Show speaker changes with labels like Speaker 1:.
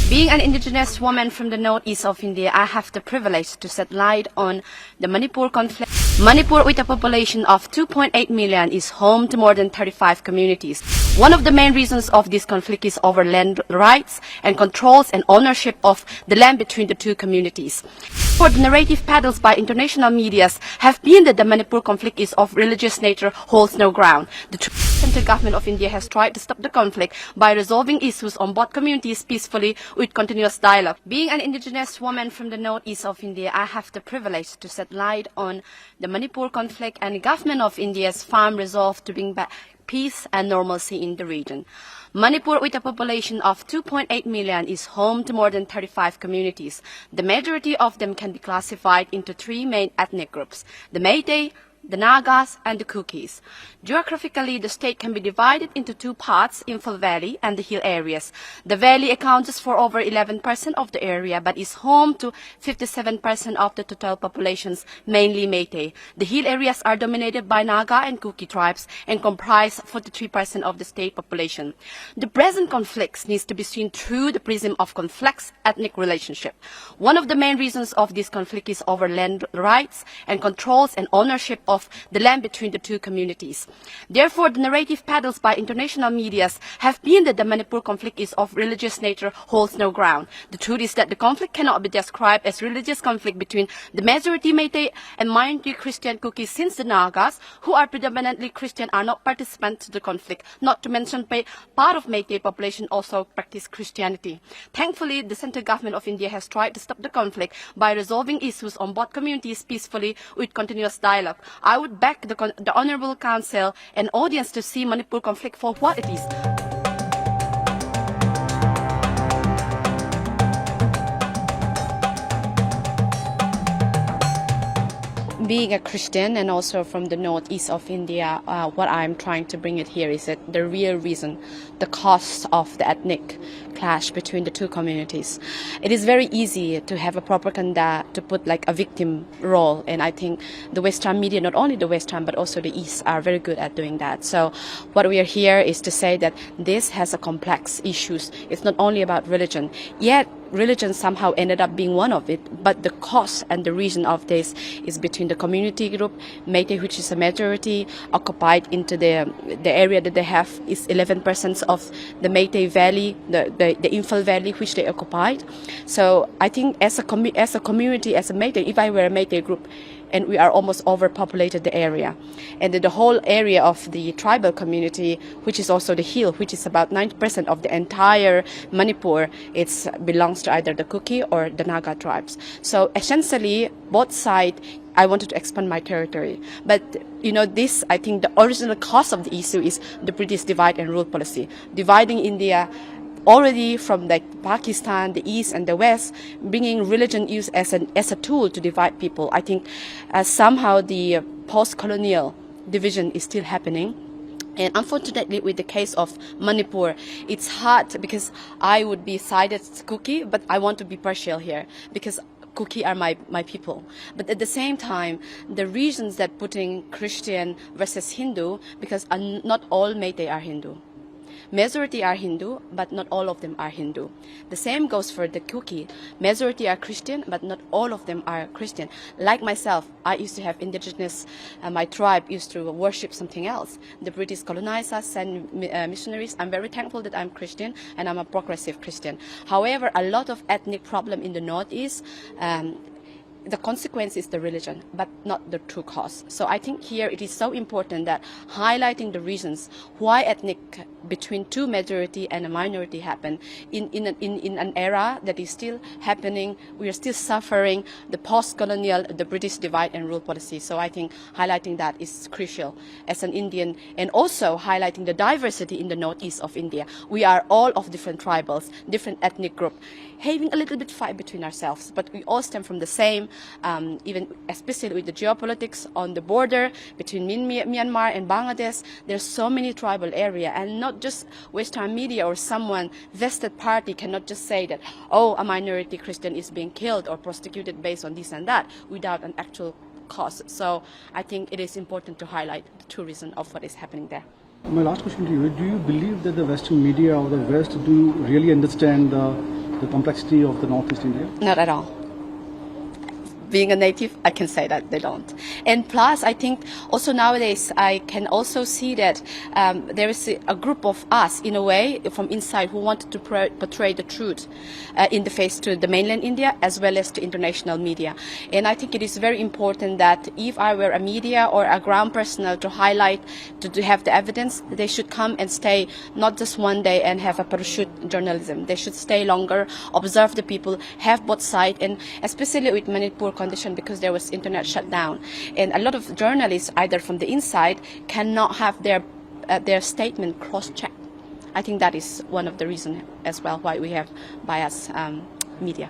Speaker 1: Being an indigenous woman from the northeast of India, I have the privilege to shed light on the Manipur conflict. Manipur, with a population of 2.8 million, is home to more than 35 communities. One of the main reasons of this conflict is over land rights and controls and ownership of the land between the two communities. For the narrative peddled by international medias have been that the Manipur conflict is of religious nature holds no ground. The central government of India has tried to stop the conflict by resolving issues on both communities peacefully with continuous dialogue. Being an indigenous woman from the northeast of India, I have the privilege to shed light on the Manipur conflict and the government of India's firm resolve to bring back peace and normalcy in the region. Manipur, with a population of 2.8 million, is home to more than 35 communities. The majority of them can be classified into three main ethnic groups: the Meitei, the Nagas, and the Kukis. Geographically, the state can be divided into two parts, Imphal Valley and the hill areas. The valley accounts for over 11% of the area, but is home to 57% of the total populations, mainly Meitei. The hill areas are dominated by Naga and Kuki tribes and comprise 43% of the state population. The present conflicts needs to be seen through the prism of complex ethnic relationship. One of the main reasons of this conflict is over land rights and controls and ownership of the land between the two communities. Therefore, the narrative peddled by international medias have been that the Manipur conflict is of religious nature holds no ground. The truth is that the conflict cannot be described as religious conflict between the majority Meitei and minority Christian Kukis, since the Nagas, who are predominantly Christian, are not participants to the conflict. Not to mention part of Meitei population also practice Christianity. Thankfully, the central government of India has tried to stop the conflict by resolving issues on both communities peacefully with continuous dialogue. I would beg the Honourable Council and audience to see Manipur conflict for what it is. Being a Christian and also from the northeast of India, what I'm trying to bring it here is that the real reason, the cause of the ethnic clash between the two communities. It is very easy to have a propaganda to put like a victim role, and I think the Western media, not only the Western but also the East, are very good at doing that. So what we are here is to say that this has a complex issues. It's not only about religion, yet religion somehow ended up being one of it, but the cause and the reason of this is between the community group, Meitei, which is a majority, occupied into the area that they have is 11% of the Meitei Valley, the Imphal Valley, which they occupied. So I think as a community, as a Meitei, if I were a Meitei group, and we are almost overpopulated the area. And the whole area of the tribal community, which is also the hill, which is about 90% of the entire Manipur, it belongs to either the Kuki or the Naga tribes. So essentially, both sides, I wanted to expand my territory. But, you know, this, I think the original cause of the issue is the British divide and rule policy, dividing India already from like Pakistan, the East and the West, bringing religion use as a tool to divide people. I think somehow the post-colonial division is still happening. And unfortunately, with the case of Manipur, it's hard because I would be sided Kuki, but I want to be partial here because Kuki are my people. But at the same time, the reasons that putting Christian versus Hindu, because not all Meitei are Hindu. Majority are Hindu, but not all of them are Hindu. The same goes for the Kuki. Majority are Christian, but not all of them are Christian. Like myself, I used to have indigenous, my tribe used to worship something else. The British colonized us, sent missionaries. I'm very thankful that I'm Christian and I'm a progressive Christian. However, a lot of ethnic problem in the Northeast, the consequence is the religion, but not the true cause. So I think here it is so important that highlighting the reasons why ethnic between two majority and a minority happen in an era that is still happening. We are still suffering the post-colonial, the British divide and rule policy. So I think highlighting that is crucial as an Indian, and also highlighting the diversity in the northeast of India. We are all of different tribals, different ethnic group, having a little bit fight between ourselves, but we all stem from the same, even especially with the geopolitics on the border between Myanmar and Bangladesh. There's so many tribal area, and not just Western media or someone vested party cannot just say that, oh, a minority Christian is being killed or prosecuted based on this and that without an actual cause. So I think it is important to highlight the true reason of what is happening there.
Speaker 2: My last question to you, do you believe that the Western media or the West do really understand the the complexity of the Northeast India?
Speaker 1: Not at all. Being a native, I can say that they don't. And plus, I think also nowadays, I can also see that there is a group of us, in a way, from inside, who wanted to portray the truth in the face to the mainland India as well as to international media. And I think it is very important that if I were a media or a ground personnel to highlight, to have the evidence, they should come and stay not just one day and have a parachute journalism. They should stay longer, observe the people, have both sides, and especially with Manipur condition, because there was internet shutdown, and a lot of journalists, either from the inside, cannot have their statement cross-checked. I think that is one of the reasons as well why we have biased media.